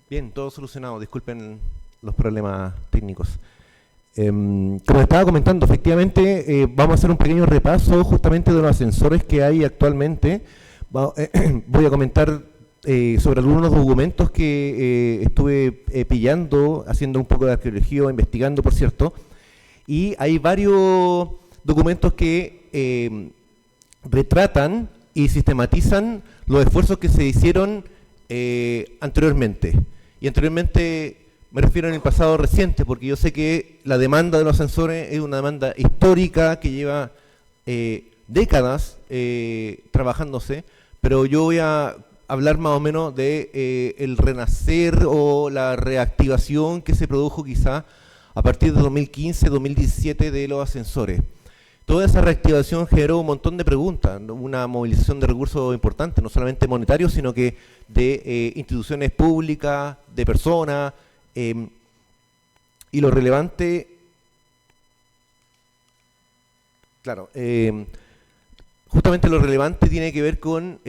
Bien, todo solucionado. Disculpen los problemas técnicos. Como estaba comentando, efectivamente vamos a hacer un pequeño repaso justamente de los ascensores que hay actualmente. Voy a comentar sobre algunos documentos que estuve pillando, haciendo un poco de arqueología, investigando, por cierto. Y hay varios documentos que retratan y sistematizan los esfuerzos que se hicieron anteriormente. Y anteriormente me refiero en el pasado reciente, porque yo sé que la demanda de los ascensores es una demanda histórica que lleva décadas trabajándose, pero yo voy a hablar más o menos de el renacer o la reactivación que se produjo quizá a partir de 2015-2017 de los ascensores. Toda esa reactivación generó un montón de preguntas, ¿no? Una movilización de recursos importante, no solamente monetarios, sino que de instituciones públicas, de personas, y lo relevante, claro, justamente lo relevante tiene que ver con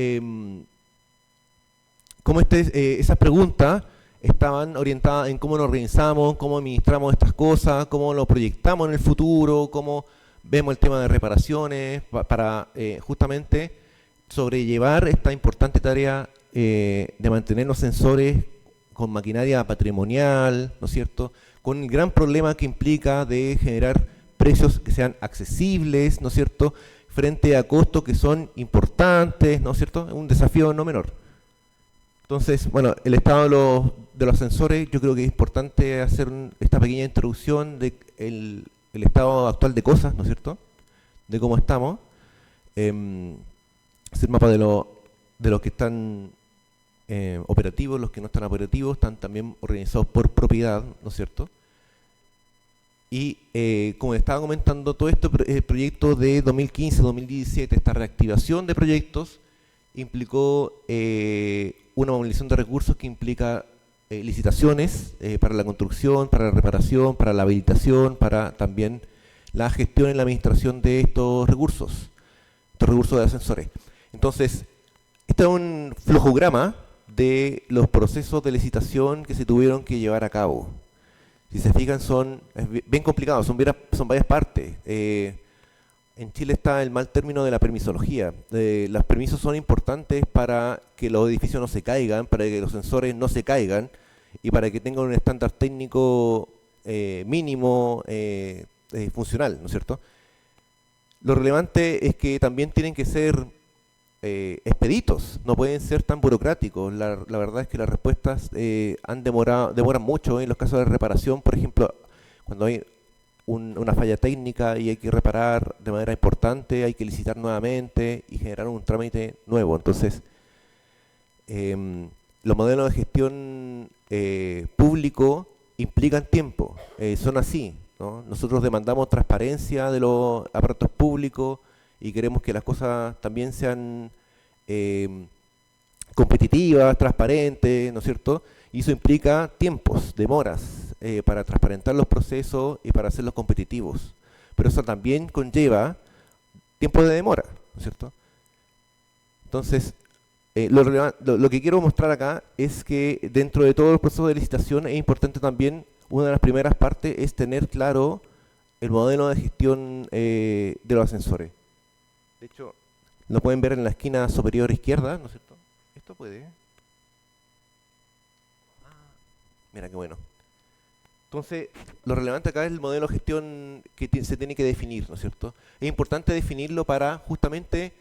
cómo esas preguntas estaban orientadas en cómo nos organizamos, cómo administramos estas cosas, cómo lo proyectamos en el futuro, cómo vemos el tema de reparaciones, para justamente sobrellevar esta importante tarea de mantener los sensores con maquinaria patrimonial, ¿no es cierto? Con el gran problema que implica de generar precios que sean accesibles, ¿no es cierto? Frente a costos que son importantes, ¿no es cierto? Es un desafío no menor. Entonces, bueno, el estado de los sensores, yo creo que es importante hacer esta pequeña introducción de el estado actual de cosas, ¿no es cierto? De cómo estamos. Hacer mapa de los que están operativos, los que no están operativos, están también organizados por propiedad, ¿no es cierto? Y como estaba comentando, todo este proyecto de 2015-2017, esta reactivación de proyectos, implicó una movilización de recursos que implica licitaciones para la construcción, para la reparación, para la habilitación, para también la gestión y la administración de estos recursos de ascensores. Entonces, este es un flujograma de los procesos de licitación que se tuvieron que llevar a cabo. Si se fijan, es bien complicado, son varias partes. En Chile está el mal término de la permisología. Los permisos son importantes para que los edificios no se caigan, para que los sensores no se caigan y para que tengan un estándar técnico mínimo funcional, ¿no es cierto? Lo relevante es que también tienen que ser expeditos, no pueden ser tan burocráticos. La verdad es que las respuestas demoran mucho en los casos de reparación, por ejemplo, cuando hay una falla técnica y hay que reparar de manera importante, hay que licitar nuevamente y generar un trámite nuevo. Entonces, los modelos de gestión público implican tiempo, son así, ¿no? Nosotros demandamos transparencia de los aparatos públicos y queremos que las cosas también sean competitivas, transparentes, ¿no es cierto? Y eso implica tiempos, demoras, para transparentar los procesos y para hacerlos competitivos. Pero eso también conlleva tiempo de demora, ¿no es cierto? Entonces, lo que quiero mostrar acá es que dentro de todo el proceso de licitación es importante también, una de las primeras partes es tener claro el modelo de gestión de los ascensores. De hecho, lo pueden ver en la esquina superior izquierda, ¿no es cierto? Esto puede. Mira qué bueno. Entonces, lo relevante acá es el modelo de gestión que se tiene que definir, ¿no es cierto? Es importante definirlo para justamente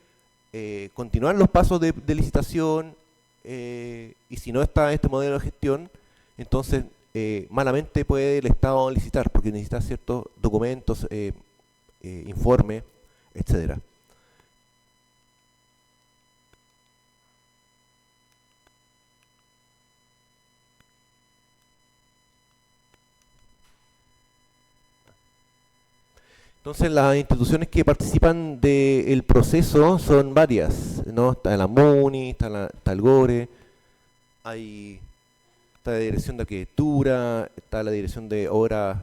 continuar los pasos de licitación y si no está este modelo de gestión, entonces malamente puede el Estado licitar porque necesita ciertos documentos, informes, etcétera. Entonces las instituciones que participan del proceso son varias, ¿no? Está la MUNI, está el GORE, está la Dirección de Arquitectura, está la Dirección de Obras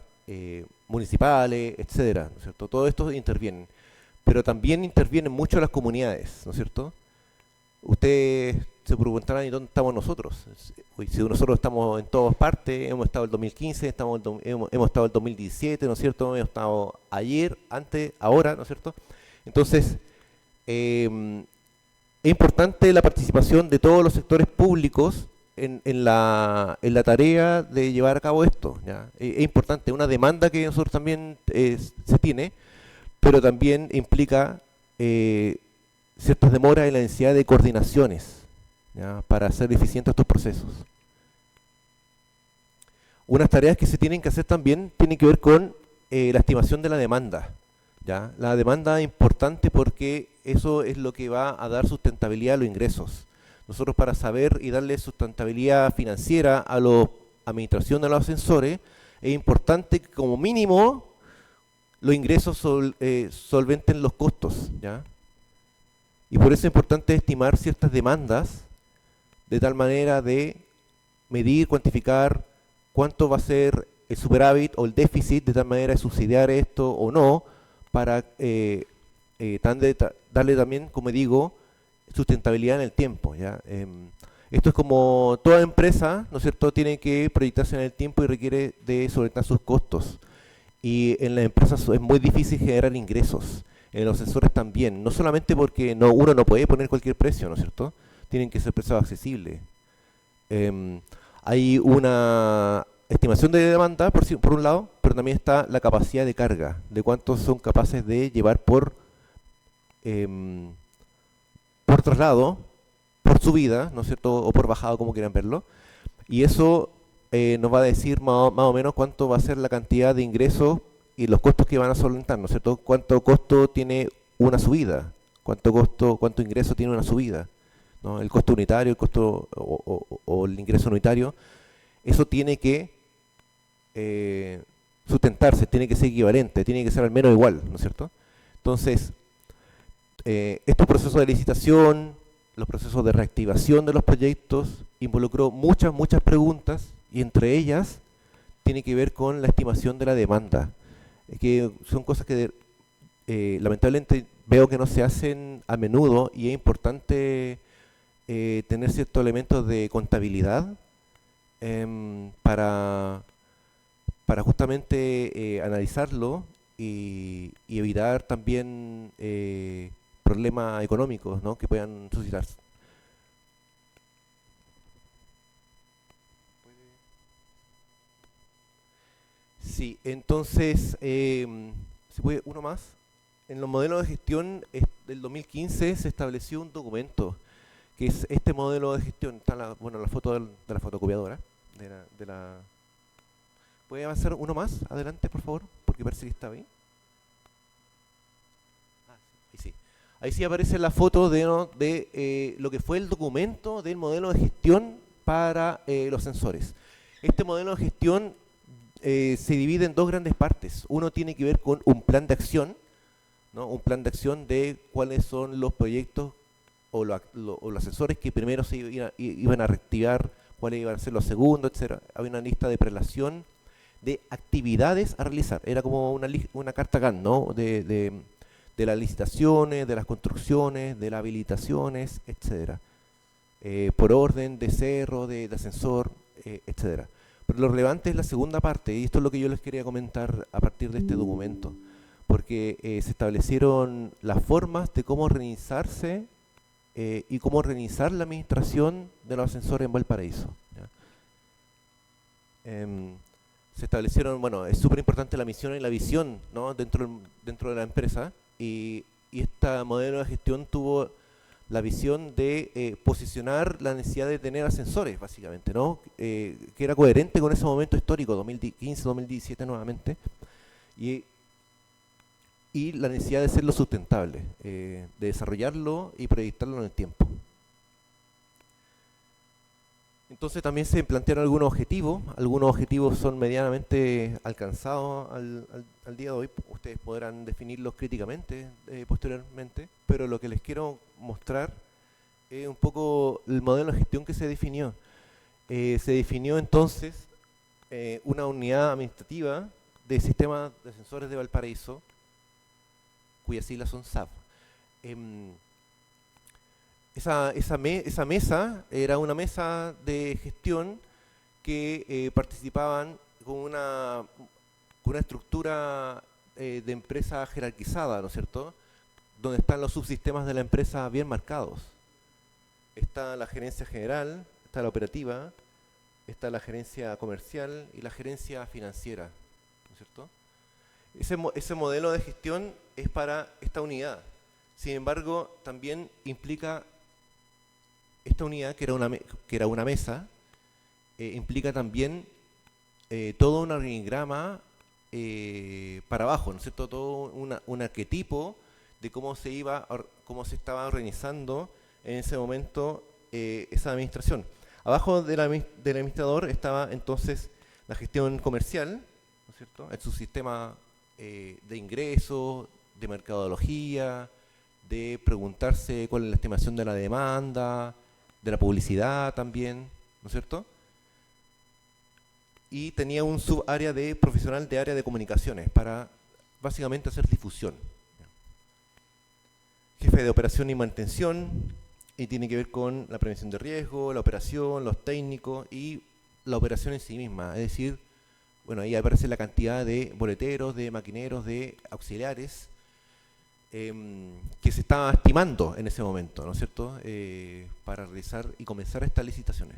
Municipales, etcétera, ¿no es cierto? Todo esto intervienen, pero también intervienen mucho las comunidades, ¿no es cierto? Ustedes se preguntarán, ¿y dónde estamos nosotros? Si nosotros estamos en todas partes, hemos estado el 2015, hemos estado el 2017, ¿no es cierto? Hemos estado ayer, antes, ahora, ¿no es cierto? Entonces, es importante la participación de todos los sectores públicos en la tarea de llevar a cabo esto, ¿ya? Es importante, una demanda que nosotros también se tiene, pero también implica ciertas demoras en la necesidad de coordinaciones, ¿ya? Para hacer eficientes estos procesos. Unas tareas que se tienen que hacer también tienen que ver con la estimación de la demanda, ¿ya? La demanda es importante porque eso es lo que va a dar sustentabilidad a los ingresos. Nosotros, para saber y darle sustentabilidad financiera a la administración de los ascensores, es importante que como mínimo los ingresos solventen los costos, ¿ya? Y por eso es importante estimar ciertas demandas de tal manera de medir, cuantificar cuánto va a ser el superávit o el déficit, de tal manera de subsidiar esto o no, para darle también, como digo, sustentabilidad en el tiempo, ¿ya? Esto es como toda empresa, ¿no es cierto?, tiene que proyectarse en el tiempo y requiere de solventar sus costos. Y en las empresas es muy difícil generar ingresos. En los ascensores también, no solamente porque uno no puede poner cualquier precio, ¿no es cierto? Tienen que ser precios accesibles. Hay una estimación de demanda, por un lado, pero también está la capacidad de carga, de cuántos son capaces de llevar por traslado, por subida, ¿no es cierto?, o por bajado, como quieran verlo. Y eso nos va a decir más o menos cuánto va a ser la cantidad de ingresos y los costos que van a solventar, ¿no es cierto? Cuánto costo tiene una subida, cuánto ingreso tiene una subida, ¿no? El costo unitario, el costo o el ingreso unitario, eso tiene que sustentarse, tiene que ser equivalente, tiene que ser al menos igual, ¿no es cierto? Entonces, estos procesos de licitación, los procesos de reactivación de los proyectos, involucró muchas preguntas, y entre ellas tiene que ver con la estimación de la demanda, que son cosas que lamentablemente veo que no se hacen a menudo, y es importante tener ciertos elementos de contabilidad para justamente analizarlo y evitar también problemas económicos, ¿no?, que puedan suscitarse. Sí, entonces, si puede, uno más. En los modelos de gestión del 2015 se estableció un documento, que es este modelo de gestión. Está la foto de la fotocopiadora. ¿Puede avanzar uno más? Adelante, por favor, porque parece que está bien. Ahí sí. Ahí sí aparece la foto de lo que fue el documento del modelo de gestión para los sensores. Este modelo de gestión se divide en dos grandes partes. Uno tiene que ver con un plan de acción, ¿no? Un plan de acción de cuáles son los proyectos o los sensores que primero se iban a reactivar, cuáles iban a ser los segundos, etcétera. Había una lista de prelación de actividades a realizar. Era como una carta Gantt, ¿no?, de las licitaciones, de las construcciones, de las habilitaciones, etcétera. Por orden de cerro, de ascensor, etcétera. Pero lo relevante es la segunda parte, y esto es lo que yo les quería comentar a partir de este documento, porque se establecieron las formas de cómo organizarse y cómo organizar la administración de los ascensores en Valparaíso, ¿ya? Se establecieron, bueno, es súper importante la misión y la visión, ¿no?, dentro de la empresa, y este modelo de gestión tuvo la visión de posicionar la necesidad de tener ascensores, básicamente, ¿no?, que era coherente con ese momento histórico, 2015-2017 nuevamente, y la necesidad de hacerlo sustentable, de desarrollarlo y proyectarlo en el tiempo. Entonces también se plantearon algunos objetivos son medianamente alcanzados al día de hoy. Ustedes podrán definirlos críticamente posteriormente, pero lo que les quiero mostrar es un poco el modelo de gestión que se definió. Se definió entonces una unidad administrativa de sistemas de sensores de Valparaíso, cuyas siglas son SAP. esa mesa era una mesa de gestión que participaban con una estructura de empresa jerarquizada, ¿no es cierto? Donde están los subsistemas de la empresa bien marcados. Está la gerencia general, está la operativa, está la gerencia comercial y la gerencia financiera, ¿no es cierto? Ese modelo de gestión es para esta unidad. Sin embargo, también implica esta unidad, que era una mesa, implica también todo un organigrama para abajo, ¿no es cierto? Todo un arquetipo de cómo se estaba organizando en ese momento esa administración. Abajo del administrador estaba entonces la gestión comercial, ¿no es cierto? El subsistema de ingresos, de mercadología, de preguntarse cuál es la estimación de la demanda, de la publicidad también, ¿no es cierto? Y tenía un subárea de profesional de área de comunicaciones para básicamente hacer difusión. Jefe de operación y mantención, y tiene que ver con la prevención de riesgo, la operación, los técnicos y la operación en sí misma. Es decir, bueno, ahí aparece la cantidad de boleteros, de maquineros, de auxiliares que se estaba estimando en ese momento, ¿no es cierto?, para realizar y comenzar estas licitaciones.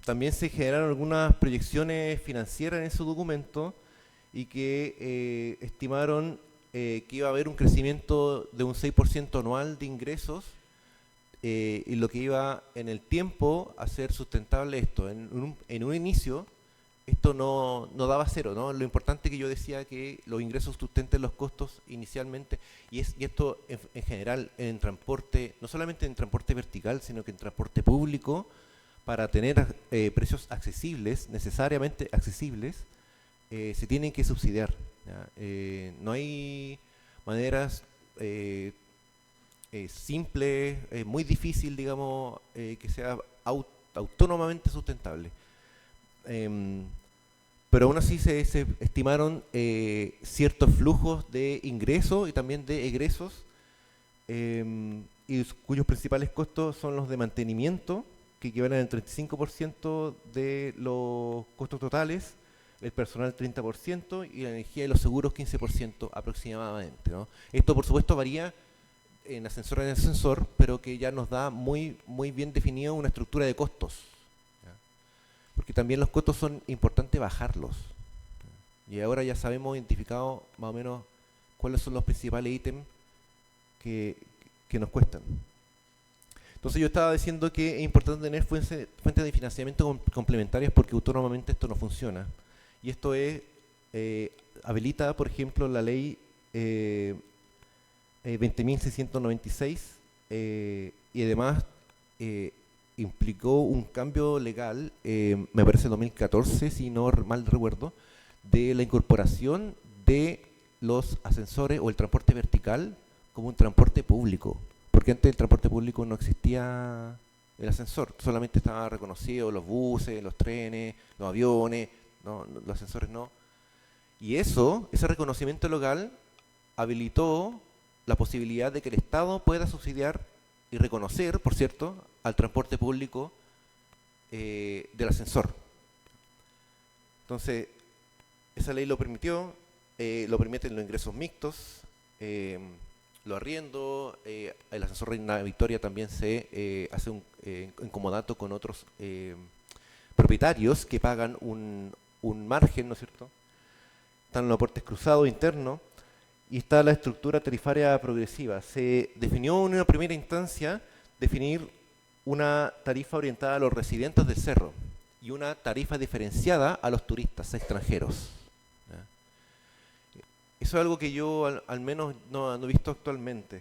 También se generaron algunas proyecciones financieras en ese documento y que estimaron que iba a haber un crecimiento de un 6% anual de ingresos y lo que iba en el tiempo a ser sustentable esto. En un inicio esto no daba cero, ¿no? Lo importante que yo decía que los ingresos sustenten los costos inicialmente y esto en general en transporte, no solamente en transporte vertical, sino que en transporte público, para tener precios accesibles, necesariamente accesibles, se tienen que subsidiar. No hay maneras simples, muy difícil, digamos, que sea autónomamente sustentable. Pero aún así se estimaron ciertos flujos de ingresos y también de egresos, y cuyos principales costos son los de mantenimiento, que equivalen al 35% de los costos totales, el personal 30% y la energía y los seguros 15% aproximadamente, ¿no? Esto por supuesto varía en ascensor en ascensor, pero que ya nos da muy bien definido una estructura de costos, ¿ya? Porque también los costos son importantes bajarlos, ¿ya? Y ahora ya sabemos identificado más o menos cuáles son los principales ítems que nos cuestan. Entonces yo estaba diciendo que es importante tener fuentes de financiamiento complementarias porque autónomamente esto no funciona. Y esto habilita, por ejemplo, la ley 20.696 y además implicó un cambio legal, me parece 2014, si no mal recuerdo, de la incorporación de los ascensores o el transporte vertical como un transporte público. Porque antes del transporte público no existía el ascensor, solamente estaban reconocidos los buses, los trenes, los aviones, no, los ascensores no. Y ese reconocimiento local habilitó la posibilidad de que el Estado pueda subsidiar y reconocer, por cierto, al transporte público del ascensor. Entonces, esa ley lo permitió, lo permiten los ingresos mixtos, los arriendos, el ascensor Reina Victoria también se hace en comodato con otros propietarios que pagan un margen, ¿no es cierto? Están los aportes cruzados internos y está la estructura tarifaria progresiva. Se definió en una primera instancia definir una tarifa orientada a los residentes del cerro y una tarifa diferenciada a los turistas extranjeros. Eso es algo que yo al menos no he visto actualmente.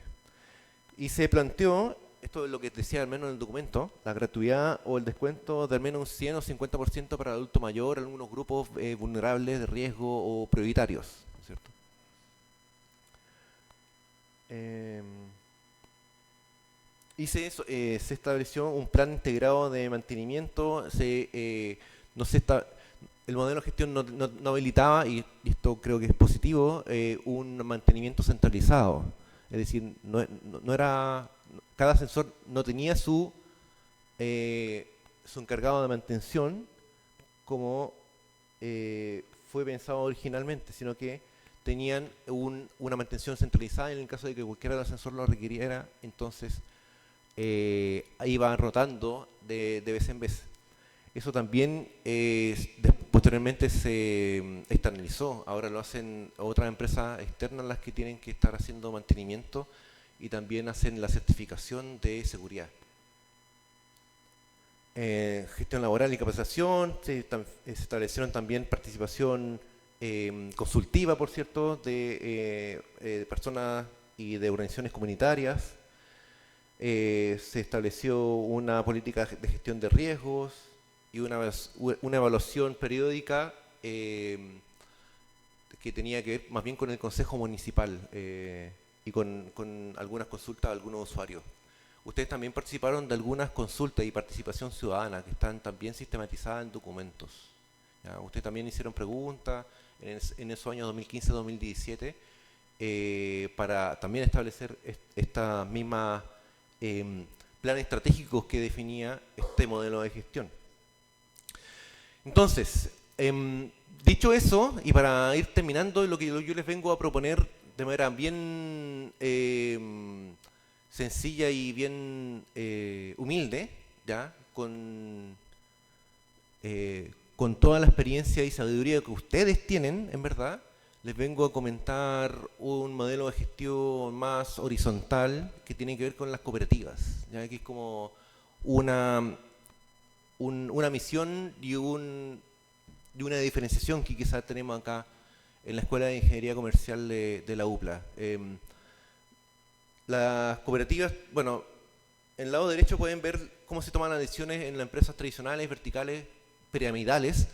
Y se planteó, esto es lo que decía al menos en el documento, la gratuidad o el descuento de al menos un 100 o 50% para el adulto mayor, algunos grupos vulnerables de riesgo o prioritarios, ¿no es cierto? Y se estableció un plan integrado de mantenimiento, el modelo de gestión no habilitaba, y esto creo que es positivo, un mantenimiento centralizado. Es decir, no era, cada ascensor no tenía su encargado de mantención como fue pensado originalmente, sino que tenían una mantención centralizada en el caso de que cualquiera del ascensor lo requiriera, entonces iba rotando de vez en vez. Eso también posteriormente se externalizó. Ahora lo hacen otras empresas externas las que tienen que estar haciendo mantenimiento y también hacen la certificación de seguridad. Gestión laboral y capacitación, se establecieron también participación consultiva, por cierto, de personas y de organizaciones comunitarias. Se estableció una política de gestión de riesgos y una evaluación periódica que tenía que ver más bien con el Consejo Municipal y con algunas consultas a algunos usuarios. Ustedes también participaron de algunas consultas y participación ciudadana que están también sistematizadas en documentos. ¿Ya? Ustedes también hicieron preguntas en esos años 2015-2017 para también establecer estas mismas planes estratégicos que definía este modelo de gestión. Entonces, dicho eso, y para ir terminando, lo que yo les vengo a proponer de manera bien sencilla y bien humilde, ¿ya? Con toda la experiencia y sabiduría que ustedes tienen, en verdad, les vengo a comentar un modelo de gestión más horizontal que tiene que ver con las cooperativas, ¿ya? Que es como una misión y una diferenciación que quizás tenemos acá en la Escuela de Ingeniería Comercial de la UPLA. Las cooperativas, bueno, en el lado derecho pueden ver cómo se toman las decisiones en las empresas tradicionales, verticales, piramidales,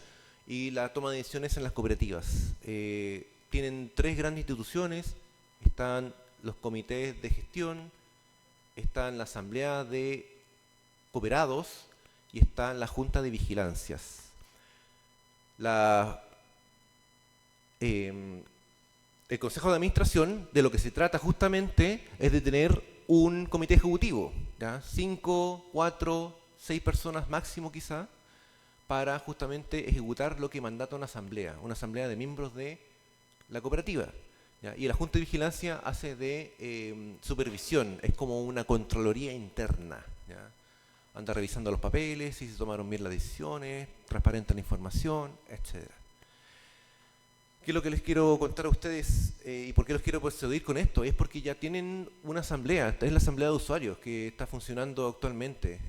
y la toma de decisiones en las cooperativas. Tienen tres grandes instituciones, están los comités de gestión, están la asamblea de cooperados y están la junta de vigilancias. El Consejo de Administración, de lo que se trata justamente, es de tener un comité ejecutivo, ¿ya? 5, 4, 6 personas máximo quizá, para justamente ejecutar lo que mandata una asamblea de miembros de la cooperativa, ¿ya? Y la Junta de Vigilancia hace de supervisión, es como una contraloría interna, ¿ya? Anda revisando los papeles, si se tomaron bien las decisiones, transparenta la información, etc. ¿Qué es lo que les quiero contar a ustedes y por qué los quiero persuadir con esto? Es porque ya tienen una asamblea, esta es la asamblea de usuarios que está funcionando actualmente.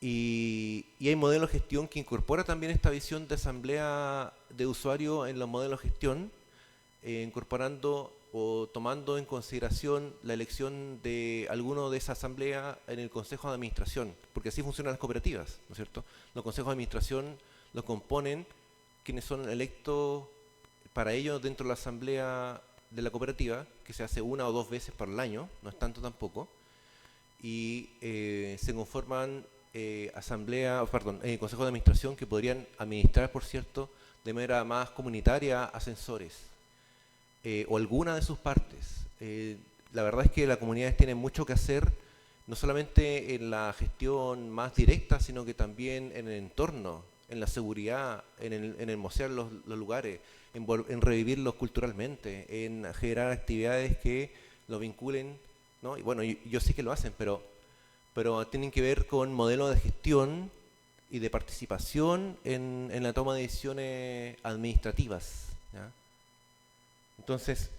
Y hay modelos de gestión que incorpora también esta visión de asamblea de usuario en los modelos de gestión, incorporando o tomando en consideración la elección de alguno de esa asamblea en el Consejo de Administración, porque así funcionan las cooperativas, ¿no es cierto? Los consejos de administración los componen quienes son electos para ello dentro de la asamblea de la cooperativa, que se hace 1 o 2 veces por el año, no es tanto tampoco, y se conforman consejos de administración que podrían administrar, por cierto, de manera más comunitaria ascensores, o alguna de sus partes. La verdad es que las comunidades tienen mucho que hacer, no solamente en la gestión más directa, sino que también en el entorno, en la seguridad, en el mocear los lugares, en revivirlos culturalmente, en generar actividades que los vinculen, ¿no? Y bueno, yo sé que lo hacen, pero tienen que ver con modelos de gestión y de participación en la toma de decisiones administrativas, ¿ya? Entonces,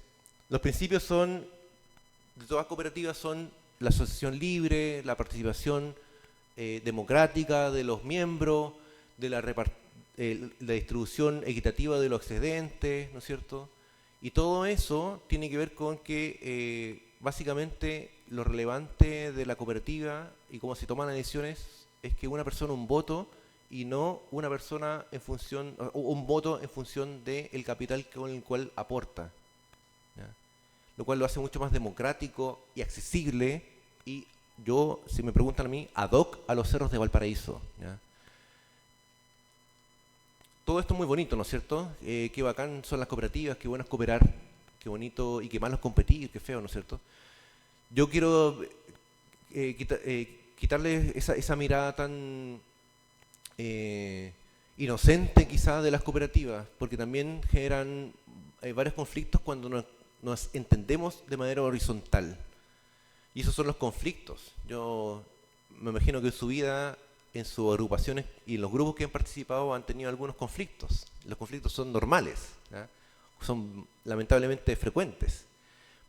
los principios de todas cooperativas son la asociación libre, la participación democrática de los miembros, de la distribución equitativa de los excedentes, ¿no es cierto? Y todo eso tiene que ver con que básicamente lo relevante de la cooperativa y cómo se toman las decisiones es que una persona un voto y no una persona un voto en función del capital con el cual aporta, ¿ya? Lo cual lo hace mucho más democrático y accesible y si me preguntan a mí, ad hoc a los cerros de Valparaíso, ¿ya? Todo esto es muy bonito, ¿no es cierto? Qué bacán son las cooperativas, qué bueno es cooperar, qué bonito y qué malo es competir, qué feo, ¿no es cierto? Yo quiero quitarle esa mirada tan inocente quizá de las cooperativas, porque también generan varios conflictos cuando nos entendemos de manera horizontal. Y esos son los conflictos. Yo me imagino que en su vida, en sus agrupaciones y en los grupos que han participado han tenido algunos conflictos. Los conflictos son normales, ¿ya? Son lamentablemente frecuentes.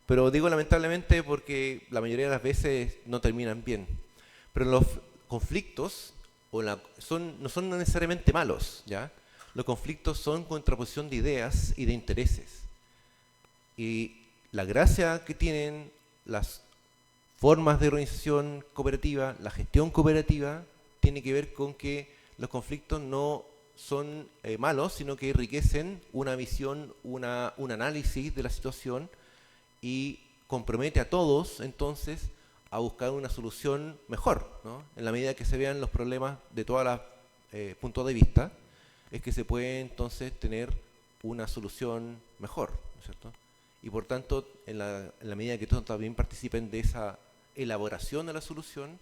Pero digo lamentablemente porque la mayoría de las veces no terminan bien. Pero los conflictos no son necesariamente malos, ¿ya? Los conflictos son contraposición de ideas y de intereses. Y la gracia que tienen las formas de organización cooperativa, la gestión cooperativa, tiene que ver con que los conflictos no son malos, sino que enriquecen una visión, un análisis de la situación y compromete a todos, entonces, a buscar una solución mejor, ¿no? En la medida que se vean los problemas de todos los puntos de vista, es que se puede entonces tener una solución mejor, ¿no es cierto? Y por tanto, en la medida que todos también participen de esa elaboración de la solución,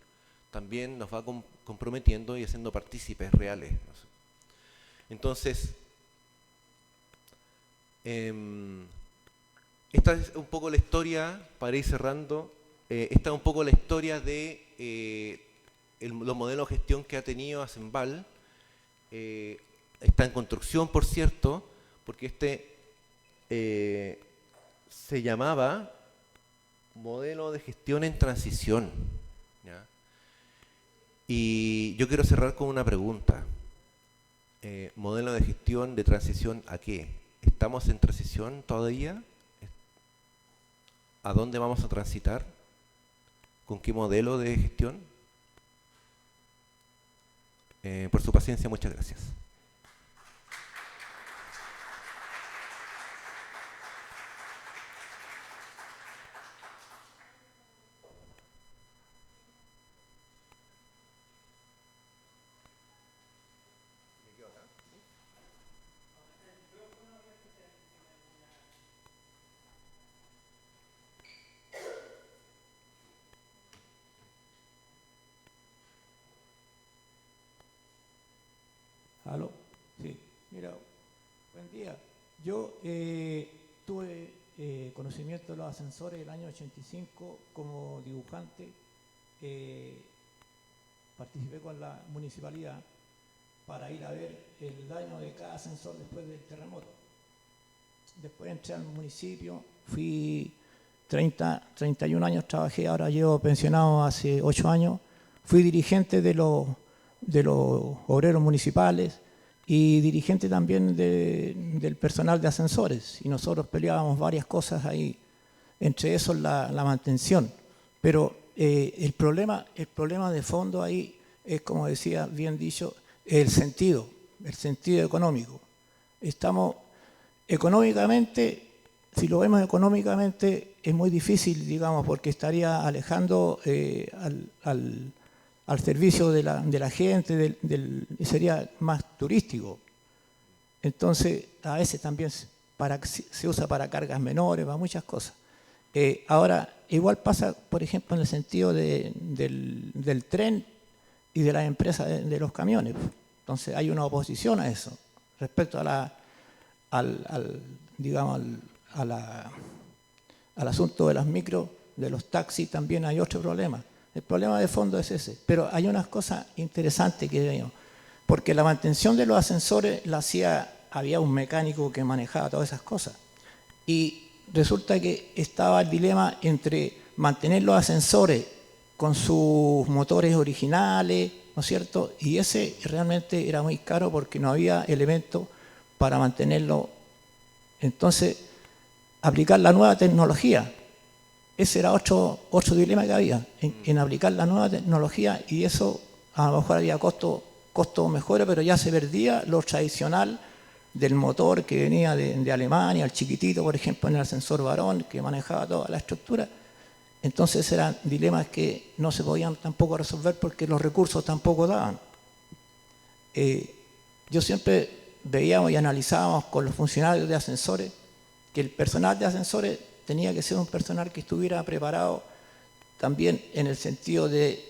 también nos va comprometiendo y haciendo partícipes reales, ¿no? Entonces, esta es un poco la historia, para ir cerrando, esta es un poco la historia de los modelos de gestión que ha tenido Asenval. Está en construcción, por cierto, porque se llamaba modelo de gestión en transición, ¿ya? Y yo quiero cerrar con una pregunta. ¿Modelo de gestión de transición a qué? ¿Estamos en transición todavía? ¿A dónde vamos a transitar? ¿Con qué modelo de gestión? Por su paciencia, muchas gracias. ¿Aló? Sí, mira, buen día. Yo tuve conocimiento de los ascensores el año 85 como dibujante. Participé con la municipalidad para ir a ver el daño de cada ascensor después del terremoto. Después entré al municipio, fui 31 años trabajé, ahora llevo pensionado hace 8 años. Fui dirigente de los obreros municipales y dirigente también del personal de ascensores. Y nosotros peleábamos varias cosas ahí, entre eso la mantención. Pero el problema de fondo ahí es, como decía bien dicho, el sentido económico. Estamos económicamente, si lo vemos económicamente, es muy difícil, digamos, porque estaría alejando al servicio de la gente, sería más turístico. Entonces, a veces también se usa para cargas menores, para muchas cosas. Ahora, igual pasa, por ejemplo, en el sentido del tren y de las empresas de los camiones. Entonces, hay una oposición a eso, respecto al asunto de las micros, de los taxis, también hay otro problema. El problema de fondo es ese. Pero hay unas cosas interesantes que veo. Porque la mantención de los ascensores había un mecánico que manejaba todas esas cosas. Y resulta que estaba el dilema entre mantener los ascensores con sus motores originales, ¿no es cierto? Y ese realmente era muy caro porque no había elementos para mantenerlo. Entonces, aplicar la nueva tecnología. Ese era otro dilema que había, en aplicar la nueva tecnología, y eso a lo mejor había costo mejores, pero ya se perdía lo tradicional del motor que venía de Alemania, el chiquitito, por ejemplo, en el ascensor varón, que manejaba toda la estructura. Entonces eran dilemas que no se podían tampoco resolver porque los recursos tampoco daban. Yo siempre veíamos y analizábamos con los funcionarios de ascensores que el personal de ascensores tenía que ser un personal que estuviera preparado también en el sentido de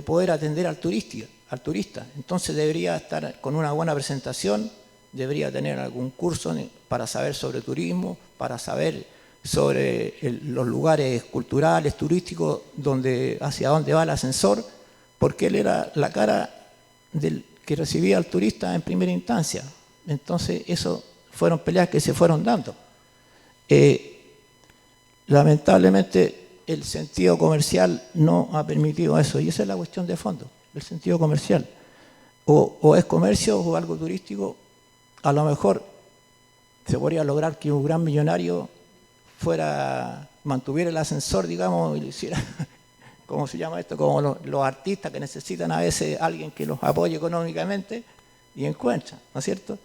poder atender al turista. Entonces debería estar con una buena presentación, debería tener algún curso para saber sobre turismo, para saber sobre los lugares culturales, turísticos, hacia dónde va el ascensor, porque él era la cara del que recibía al turista en primera instancia. Entonces, eso fueron peleas que se fueron dando. Lamentablemente, el sentido comercial no ha permitido eso, y esa es la cuestión de fondo, el sentido comercial. O es comercio o algo turístico. A lo mejor se podría lograr que un gran millonario mantuviera el ascensor, digamos, y lo hiciera, ¿cómo se llama esto? Como los artistas que necesitan a veces alguien que los apoye económicamente, y encuentran, ¿no es cierto?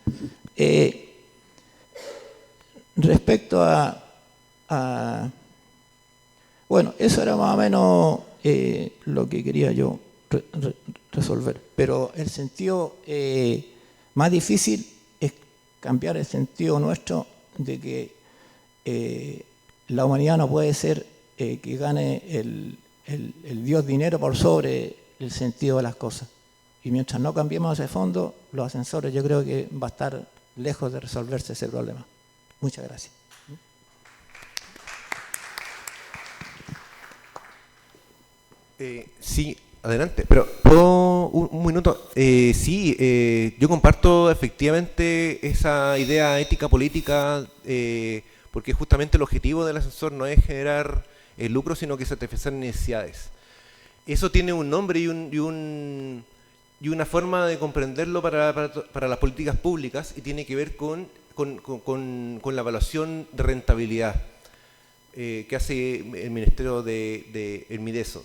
Respecto bueno, eso era más o menos lo que quería yo resolver. Pero el sentido más difícil es cambiar el sentido nuestro de que la humanidad no puede ser que gane el Dios dinero por sobre el sentido de las cosas. Y mientras no cambiemos ese fondo, los ascensores yo creo que va a estar lejos de resolverse ese problema. Muchas gracias. Sí, adelante. Pero, ¿puedo un minuto? Sí, yo comparto efectivamente esa idea ética política, porque justamente el objetivo del ascensor no es generar lucro, sino que satisfacer necesidades. Eso tiene un nombre y una forma de comprenderlo para las políticas públicas, y tiene que ver con la evaluación de rentabilidad que hace el Ministerio el Mideso.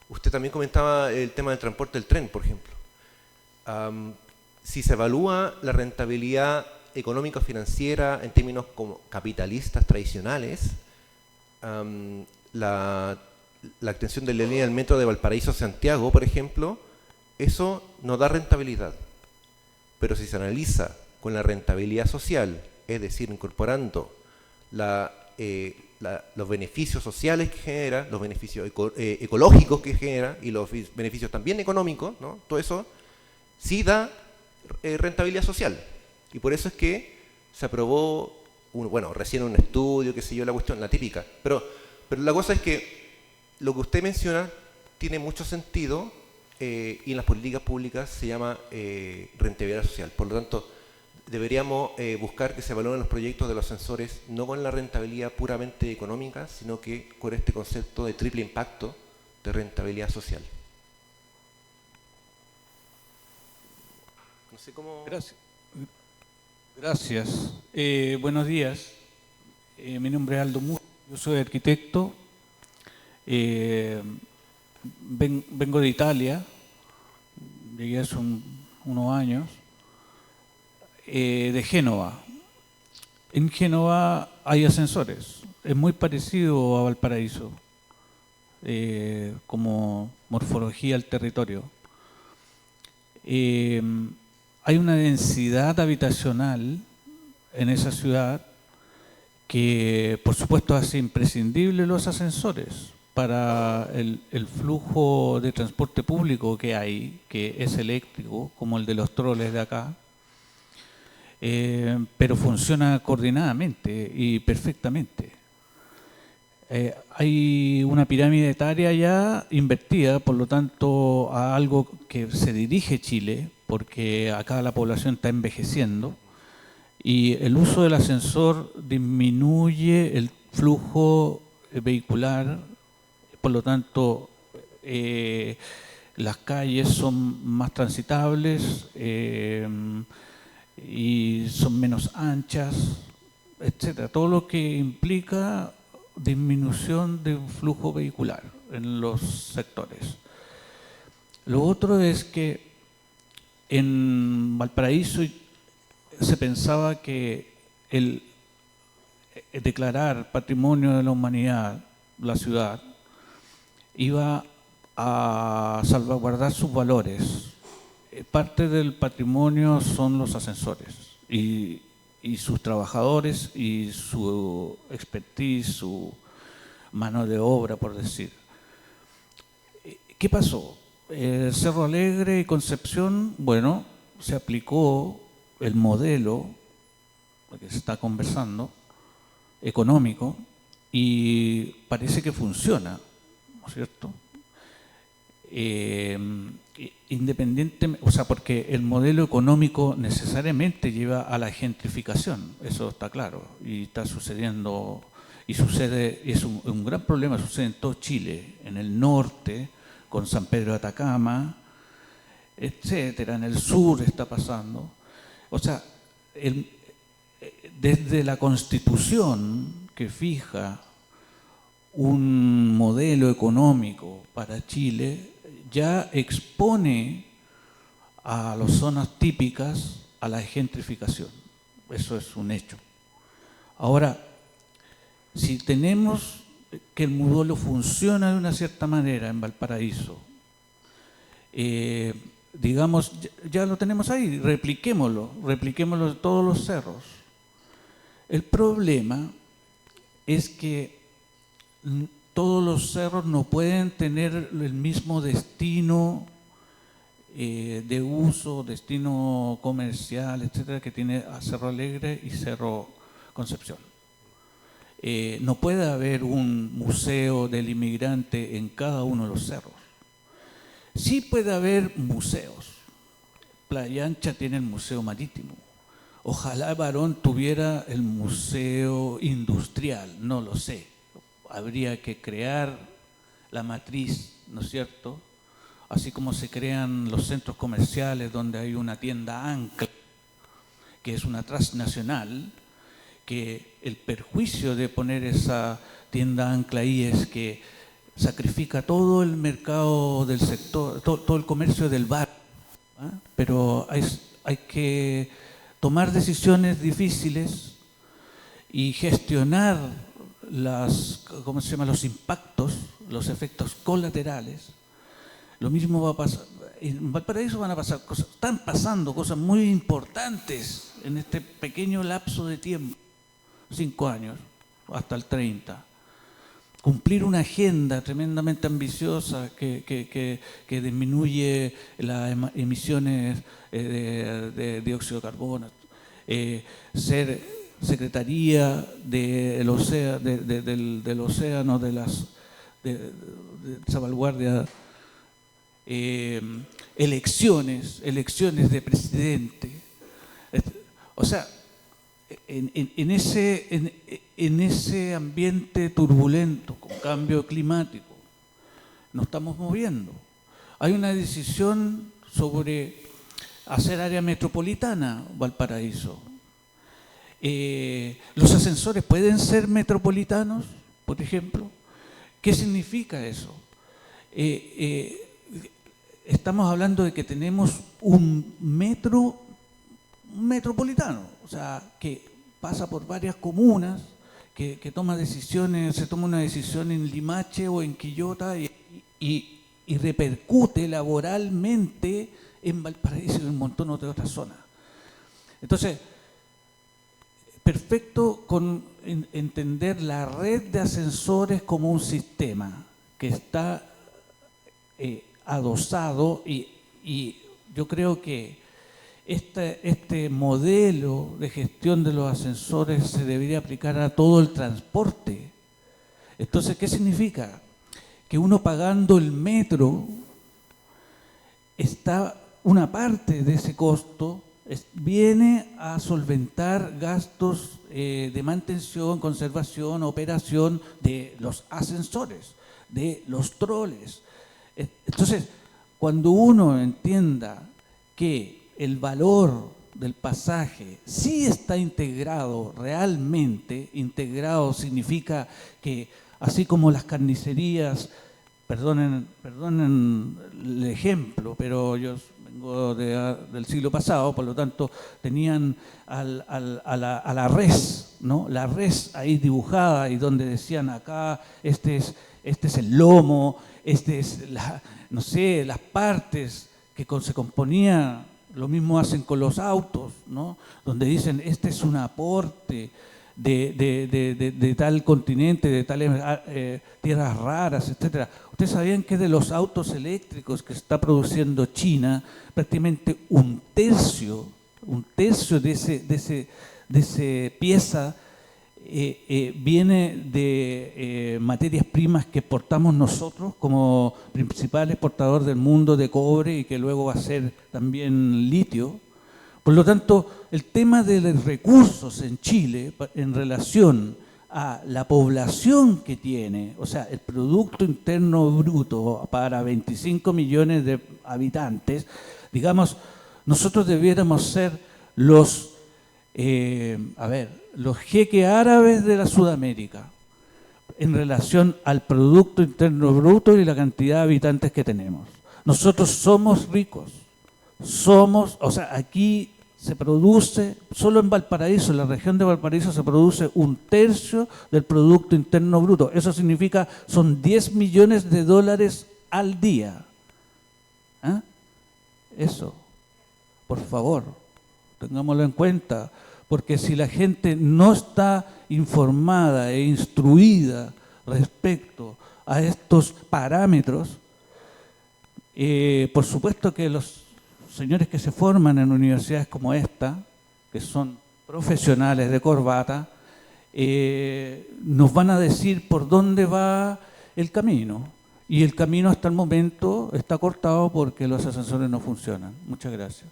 Usted también comentaba el tema del transporte del tren, por ejemplo. Si se evalúa la rentabilidad económico-financiera en términos como capitalistas tradicionales, la extensión de la línea del metro de Valparaíso a Santiago, por ejemplo, eso no da rentabilidad. Pero si se analiza con la rentabilidad social, es decir, incorporando los beneficios sociales que genera, los beneficios ecológicos que genera y los beneficios también económicos, ¿no? Todo eso sí da rentabilidad social. Y por eso es que se aprobó, recién un estudio, qué sé yo, la cuestión, la típica. Pero la cosa es que lo que usted menciona tiene mucho sentido, y en las políticas públicas se llama rentabilidad social. Por lo tanto, deberíamos buscar que se evalúen los proyectos de los ascensores no con la rentabilidad puramente económica, sino que con este concepto de triple impacto de rentabilidad social. No sé cómo... Gracias. Buenos días. Mi nombre es Aldo Muro, yo soy arquitecto. Vengo de Italia, llegué hace unos años. De Génova. En Génova hay ascensores, es muy parecido a Valparaíso, como morfología del territorio. Hay una densidad habitacional en esa ciudad que, por supuesto, hace imprescindible los ascensores para el flujo de transporte público que hay, que es eléctrico, como el de los troles de acá. Pero funciona coordinadamente y perfectamente. Hay una pirámide etaria ya invertida, por lo tanto, a algo que se dirige Chile, porque acá la población está envejeciendo, y el uso del ascensor disminuye el flujo vehicular, por lo tanto, las calles son más transitables, y son menos anchas, etcétera. Todo lo que implica disminución de flujo vehicular en los sectores. Lo otro es que en Valparaíso se pensaba que el declarar patrimonio de la humanidad la ciudad iba a salvaguardar sus valores. Parte del patrimonio son los ascensores y y sus trabajadores y su expertise, su mano de obra, por decir. ¿Qué pasó? Cerro Alegre y Concepción, bueno, se aplicó el modelo que se está conversando, económico, y parece que funciona, ¿no es cierto? Independientemente, o sea, porque el modelo económico necesariamente lleva a la gentrificación, eso está claro, y está sucediendo, y sucede, es un gran problema, sucede en todo Chile, en el norte, con San Pedro de Atacama, etcétera, en el sur está pasando. O sea, desde la Constitución que fija un modelo económico para Chile, ya expone a las zonas típicas a la gentrificación. Eso es un hecho. Ahora, si tenemos que el modelo funciona de una cierta manera en Valparaíso, digamos, ya lo tenemos ahí, repliquémoslo en todos los cerros. El problema es que todos los cerros no pueden tener el mismo destino de uso, destino comercial, etcétera, que tiene a Cerro Alegre y Cerro Concepción. No puede haber un museo del inmigrante en cada uno de los cerros. Sí puede haber museos. Playa Ancha tiene el Museo Marítimo. Ojalá Barón tuviera el Museo Industrial, no lo sé. Habría que crear la matriz, ¿no es cierto? Así como se crean los centros comerciales donde hay una tienda ancla, que es una transnacional, que el perjuicio de poner esa tienda ancla ahí es que sacrifica todo el mercado del sector, todo el comercio del barrio, ¿eh? Pero hay que tomar decisiones difíciles y gestionar los impactos, los efectos colaterales. Lo mismo va a pasar, en Valparaíso van a pasar cosas, están pasando cosas muy importantes en este pequeño lapso de tiempo, 5 años, hasta el 30. Cumplir una agenda tremendamente ambiciosa que disminuye las emisiones de dióxido de carbono, ser secretaría del océano, de salvaguardia, elecciones de presidente. O sea, en ese ambiente turbulento, con cambio climático, nos estamos moviendo. Hay una decisión sobre hacer área metropolitana Valparaíso. ¿Los ascensores pueden ser metropolitanos, por ejemplo? ¿Qué significa eso? Estamos hablando de que tenemos un metro metropolitano, o sea, que pasa por varias comunas, que toma decisiones, se toma una decisión en Limache o en Quillota y repercute laboralmente en Valparaíso y en un montón de otras zonas. Entonces, perfecto con entender la red de ascensores como un sistema que está adosado y yo creo que este modelo de gestión de los ascensores se debería aplicar a todo el transporte. Entonces, ¿qué significa? Que uno pagando el metro, está una parte de ese costo viene a solventar gastos de mantención, conservación, operación de los ascensores, de los troles. Entonces, cuando uno entienda que el valor del pasaje sí está integrado, realmente integrado, significa que así como las carnicerías, perdonen el ejemplo, pero yo vengo del siglo pasado, por lo tanto tenían a la res, ¿no? La res ahí dibujada y donde decían acá, este es el lomo, no sé, las partes que se componía Lo mismo hacen con los autos, ¿no? Donde dicen, este es un aporte de tal continente, de tales tierras raras, etcétera. ¿Ustedes sabían que de los autos eléctricos que está produciendo China, prácticamente un tercio de esa pieza viene de materias primas que exportamos nosotros como principal exportador del mundo de cobre y que luego va a ser también litio? Por lo tanto, el tema de los recursos en Chile en relación a la población que tiene, o sea, el Producto Interno Bruto para 25 millones de habitantes, digamos, nosotros debiéramos ser los jeques árabes de la Sudamérica en relación al Producto Interno Bruto y la cantidad de habitantes que tenemos. Nosotros somos ricos, aquí se produce, solo en Valparaíso, en la región de Valparaíso se produce un tercio del Producto Interno Bruto. Eso significa, son 10 millones de dólares al día. ¿Ah? Eso, por favor, tengámoslo en cuenta, porque si la gente no está informada e instruida respecto a estos parámetros, por supuesto que los señores que se forman en universidades como esta, que son profesionales de corbata, nos van a decir por dónde va el camino. Y el camino hasta el momento está cortado porque los ascensores no funcionan. Muchas gracias.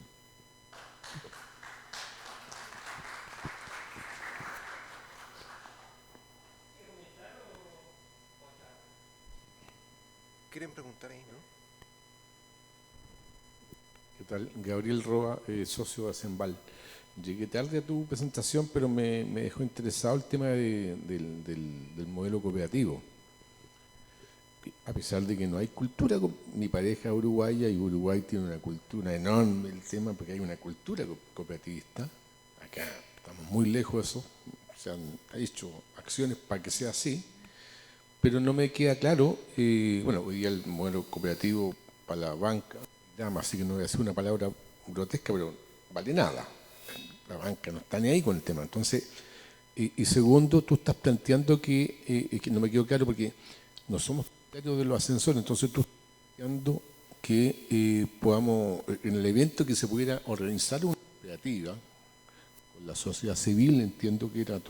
¿Quieren preguntar ahí, no? ¿Qué tal? Gabriel Roa, socio de Acenval. Llegué tarde a tu presentación, pero me dejó interesado el tema del modelo cooperativo. A pesar de que no hay cultura, mi pareja es uruguaya y Uruguay tiene una cultura enorme, el tema, porque hay una cultura cooperativista. Acá estamos muy lejos de eso, se han hecho acciones para que sea así, pero no me queda claro, hoy día el modelo cooperativo para la banca, así que no voy a decir una palabra grotesca, pero vale nada. La banca no está ni ahí con el tema. Entonces, y segundo, tú estás planteando que no me quedó claro porque no somos propietarios de los ascensores, entonces tú estás planteando que podamos, en el evento que se pudiera organizar una cooperativa con la sociedad civil, entiendo que era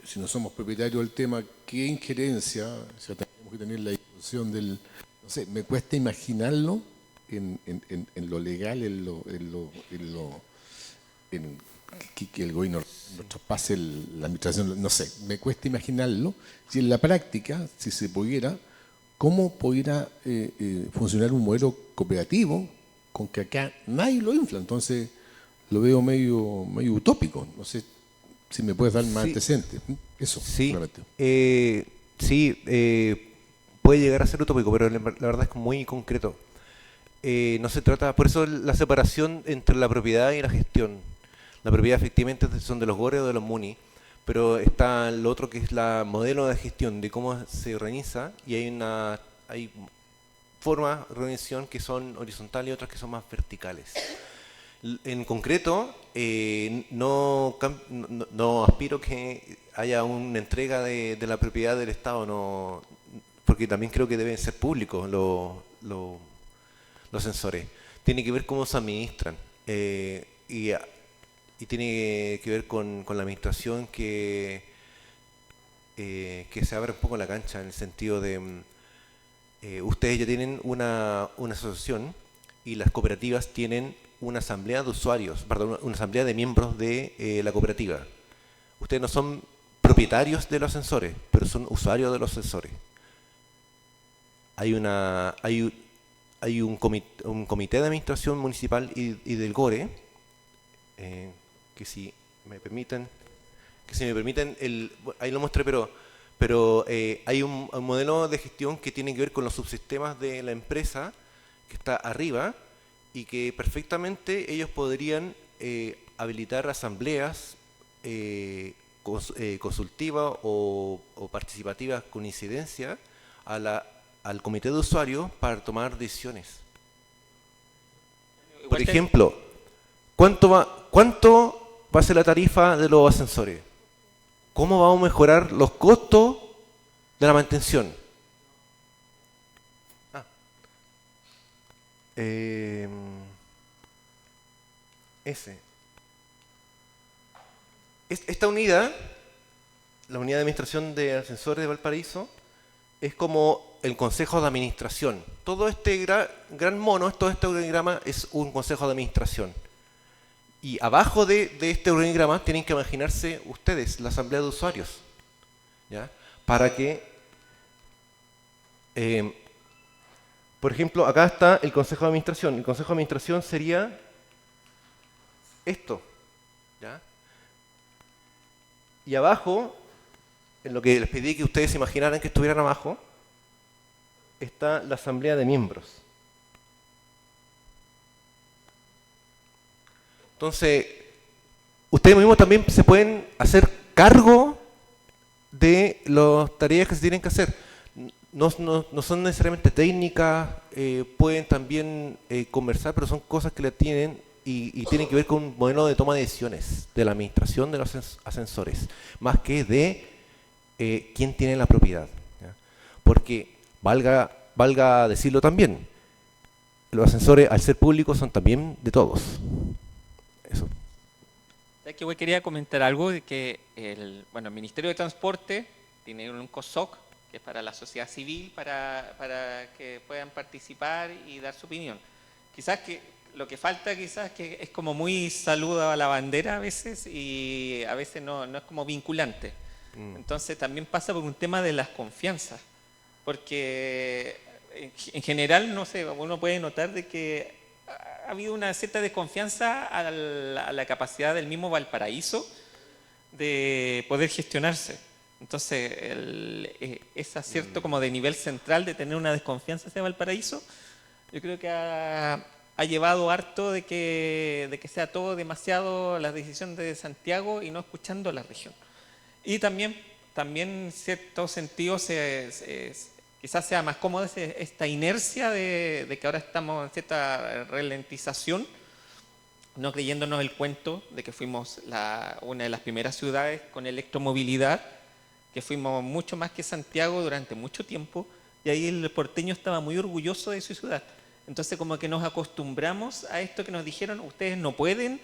si no somos propietarios del tema, ¿qué injerencia? O sea, tenemos que tener la discusión del... No sé, me cuesta imaginarlo en lo legal, que el gobierno nos traspase la administración, no sé, me cuesta imaginarlo. Si en la práctica, si se pudiera, ¿cómo pudiera funcionar un modelo cooperativo con que acá nadie lo infla? Entonces lo veo medio utópico. No sé si me puedes dar más antecedentes. Eso, sí, solamente. puede llegar a ser utópico, pero la verdad es muy concreto. No se trata, por eso la separación entre la propiedad y la gestión. La propiedad efectivamente son de los GORE o de los MUNI, pero está lo otro que es la modelo de gestión, de cómo se organiza, y hay formas de organización que son horizontales y otras que son más verticales. En concreto, no aspiro que haya una entrega de la propiedad del Estado, no, porque también creo que deben ser públicos los sensores. Tiene que ver cómo se administran y tiene que ver con la administración que se abra un poco la cancha en el sentido de ustedes ya tienen una asociación y las cooperativas tienen una asamblea de usuarios, perdón, una asamblea de miembros de la cooperativa. Ustedes no son propietarios de los ascensores, pero son usuarios de los ascensores. Hay un comité de administración municipal y del GORE, que si me permiten, ahí lo mostré, pero hay un modelo de gestión que tiene que ver con los subsistemas de la empresa que está arriba y que perfectamente ellos podrían habilitar asambleas consultivas o participativas con incidencia al comité de usuarios para tomar decisiones. Por ejemplo, ¿cuánto va a ser la tarifa de los ascensores? ¿Cómo vamos a mejorar los costos de la mantención? Esta unidad, la unidad de administración de ascensores de Valparaíso, es como el consejo de administración. Todo este gran mono, todo este organigrama es un consejo de administración. Y abajo de este organigrama tienen que imaginarse ustedes, la asamblea de usuarios, ¿ya? Para que, por ejemplo, acá está el consejo de administración. El consejo de administración sería esto, ¿ya? Y abajo, en lo que les pedí que ustedes imaginaran que estuvieran abajo, está la asamblea de miembros. Entonces, ustedes mismos también se pueden hacer cargo de las tareas que se tienen que hacer. No son necesariamente técnicas, pueden también conversar, pero son cosas que le tienen y tienen que ver con un modelo de toma de decisiones de la administración de los ascensores, más que de quién tiene la propiedad, ¿ya? Porque, valga decirlo también, los ascensores, al ser públicos, son también de todos. Eso. Que yo quería comentar algo de que el Ministerio de Transporte tiene un COSOC, que es para la sociedad civil, para que puedan participar y dar su opinión. Quizás que lo que falta quizás que es como muy saludo a la bandera a veces y a veces no es como vinculante. Entonces también pasa por un tema de las confianzas, porque en general, no sé, uno puede notar de que ha habido una cierta desconfianza a la capacidad del mismo Valparaíso de poder gestionarse. Entonces, ese acierto como de nivel central de tener una desconfianza hacia Valparaíso, yo creo que ha llevado harto de que sea todo demasiado la decisión de Santiago y no escuchando a la región. Y también en cierto sentido quizás sea más cómoda esta inercia de que ahora estamos en cierta ralentización, no creyéndonos el cuento de que fuimos una de las primeras ciudades con electromovilidad, que fuimos mucho más que Santiago durante mucho tiempo, y ahí el porteño estaba muy orgulloso de su ciudad. Entonces como que nos acostumbramos a esto que nos dijeron, ustedes no pueden,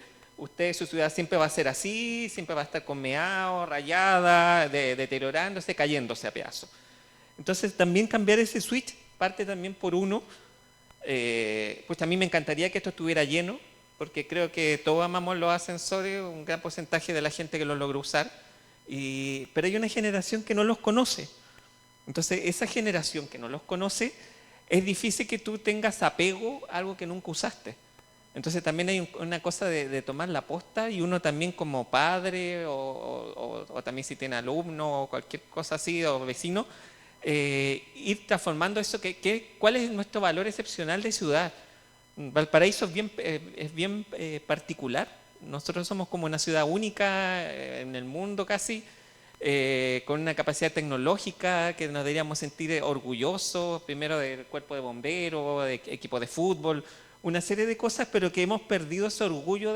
su ciudad siempre va a ser así, siempre va a estar con meao, rayada, deteriorándose, cayéndose a pedazos. Entonces también cambiar ese switch parte también por uno, pues a mí me encantaría que esto estuviera lleno, porque creo que todos amamos los ascensores, un gran porcentaje de la gente que los logró usar, pero hay una generación que no los conoce. Entonces esa generación que no los conoce, es difícil que tú tengas apego a algo que nunca usaste. Entonces también hay una cosa de tomar la posta y uno también como padre o también si tiene alumno o cualquier cosa así o vecino, ir transformando eso, ¿cuál es nuestro valor excepcional de ciudad? Valparaíso es bien particular. Nosotros somos como una ciudad única en el mundo casi, con una capacidad tecnológica que nos deberíamos sentir orgullosos, primero del cuerpo de bomberos, de equipo de fútbol, una serie de cosas, pero que hemos perdido ese orgullo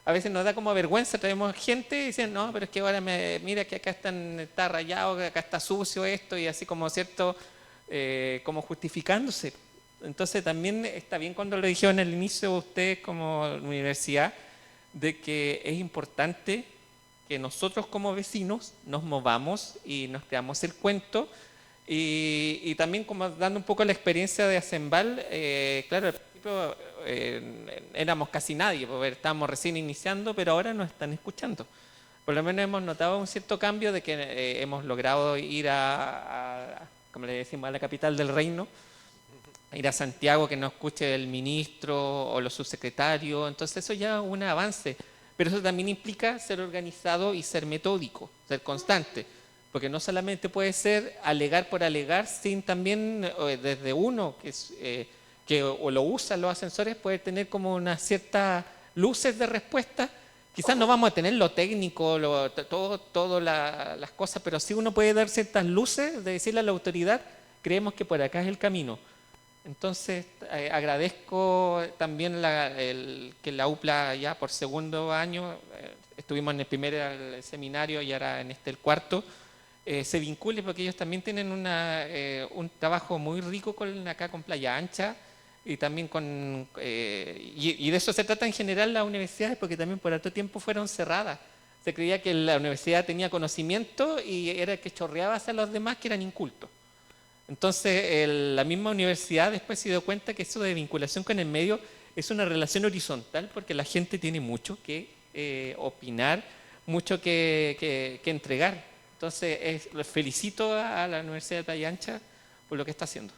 a veces nos da como vergüenza, traemos gente y dicen, no, pero es que ahora mira que acá está rayado, que acá está sucio esto, y así como cierto, como justificándose. Entonces también está bien cuando lo dijeron al inicio ustedes como universidad, de que es importante que nosotros como vecinos nos movamos y nos creamos el cuento, y también como dando un poco la experiencia de Acenval, claro, al principio éramos casi nadie, porque estábamos recién iniciando, pero ahora nos están escuchando. Por lo menos hemos notado un cierto cambio de que hemos logrado ir como le decimos, a la capital del reino, ir a Santiago, que nos escuche el ministro o los subsecretarios. Entonces eso ya es un avance, pero eso también implica ser organizado y ser metódico, ser constante, porque no solamente puede ser alegar por alegar, sin también desde uno que o lo usan los ascensores, puede tener como una cierta luces de respuesta. Quizás no vamos a tener lo técnico, todas las cosas, pero sí uno puede dar ciertas luces de decirle a la autoridad, creemos que por acá es el camino. Entonces agradezco también que la UPLA ya por segundo año, estuvimos en el primer seminario y ahora en el cuarto, se vincule, porque ellos también tienen un trabajo muy rico acá con Playa Ancha, y también y de eso se trata en general las universidades, porque también por harto tiempo fueron cerradas. Se creía que la universidad tenía conocimiento y era que chorreaba hacia los demás que eran incultos. Entonces la misma universidad después se dio cuenta que eso de vinculación con el medio es una relación horizontal, porque la gente tiene mucho que opinar, mucho que entregar. Entonces les felicito a la Universidad de Playa Ancha por lo que está haciendo.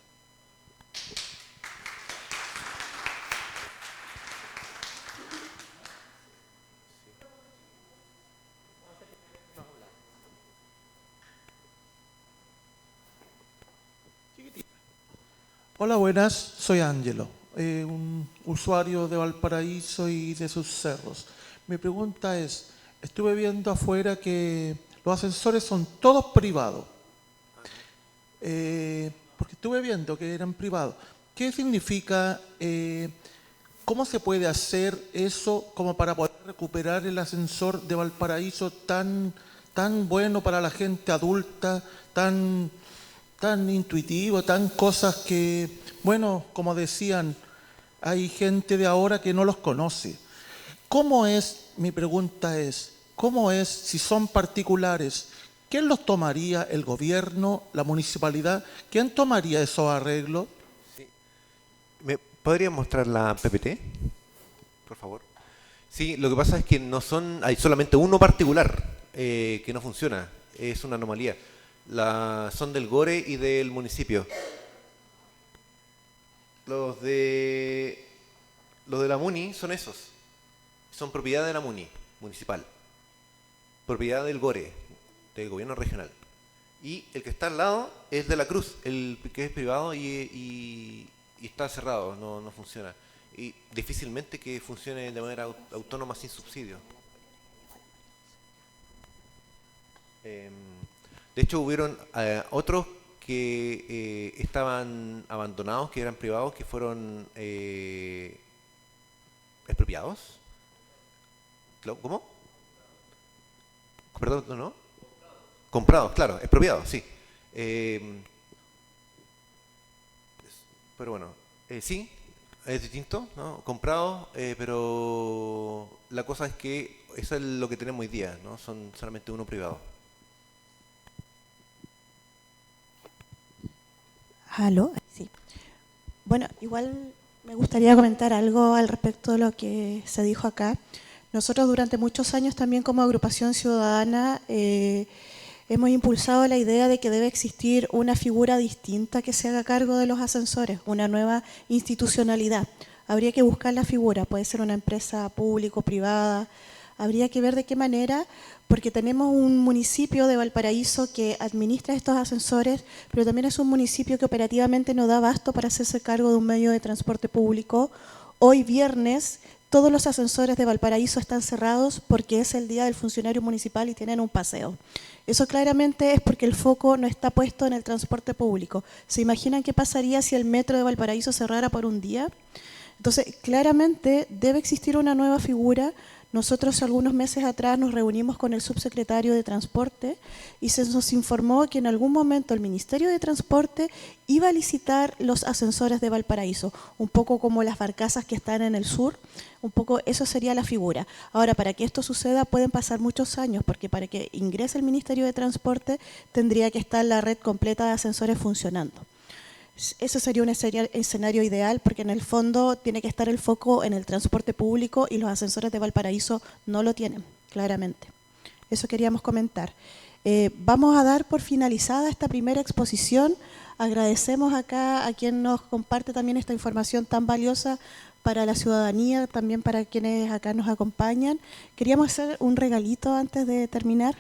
Hola, buenas, soy Ángelo, un usuario de Valparaíso y de sus cerros. Mi pregunta es, estuve viendo afuera que los ascensores son todos privados, porque estuve viendo que eran privados. ¿Qué significa, cómo se puede hacer eso como para poder recuperar el ascensor de Valparaíso tan bueno para la gente adulta, tan intuitivo, tan cosas que, bueno, como decían, hay gente de ahora que no los conoce? ¿Cómo es, mi pregunta es, cómo es si son particulares? ¿Quién los tomaría? ¿El gobierno? ¿La municipalidad? ¿Quién tomaría esos arreglos? Sí. ¿Me podría mostrar la PPT, por favor? Sí, lo que pasa es que hay solamente uno particular que no funciona, es una anomalía. Son del GORE y del municipio. Los de la MUNI son esos. Son propiedad de la MUNI municipal. Propiedad del GORE, del gobierno regional. Y el que está al lado es de la Cruz, el que es privado y está cerrado, no funciona. Y difícilmente que funcione de manera autónoma sin subsidio. De hecho, hubieron otros que estaban abandonados, que eran privados, que fueron expropiados. ¿Cómo? Perdón, ¿no? Comprados, claro, expropiados, sí. Pero bueno, sí, es distinto, ¿no? Comprados, pero la cosa es que eso es lo que tenemos hoy día, ¿no? Son solamente uno privado. ¿Aló? Sí. Bueno, igual me gustaría comentar algo al respecto de lo que se dijo acá. Nosotros durante muchos años también como agrupación ciudadana hemos impulsado la idea de que debe existir una figura distinta que se haga cargo de los ascensores, una nueva institucionalidad. Habría que buscar la figura, puede ser una empresa pública o privada, habría que ver de qué manera, porque tenemos un municipio de Valparaíso que administra estos ascensores, pero también es un municipio que operativamente no da abasto para hacerse cargo de un medio de transporte público. Hoy viernes todos los ascensores de Valparaíso están cerrados porque es el día del funcionario municipal y tienen un paseo. Eso claramente es porque el foco no está puesto en el transporte público. ¿Se imaginan qué pasaría si el metro de Valparaíso cerrara por un día? Entonces, claramente debe existir una nueva figura. Nosotros algunos meses atrás nos reunimos con el subsecretario de Transporte y se nos informó que en algún momento el Ministerio de Transporte iba a licitar los ascensores de Valparaíso, un poco como las barcazas que están en el sur, un poco eso sería la figura. Ahora, para que esto suceda pueden pasar muchos años, porque para que ingrese el Ministerio de Transporte tendría que estar la red completa de ascensores funcionando. Eso sería un escenario ideal, porque en el fondo tiene que estar el foco en el transporte público y los ascensores de Valparaíso no lo tienen, claramente. Eso queríamos comentar. Vamos a dar por finalizada esta primera exposición. Agradecemos acá a quien nos comparte también esta información tan valiosa para la ciudadanía, también para quienes acá nos acompañan. Queríamos hacer un regalito antes de terminar.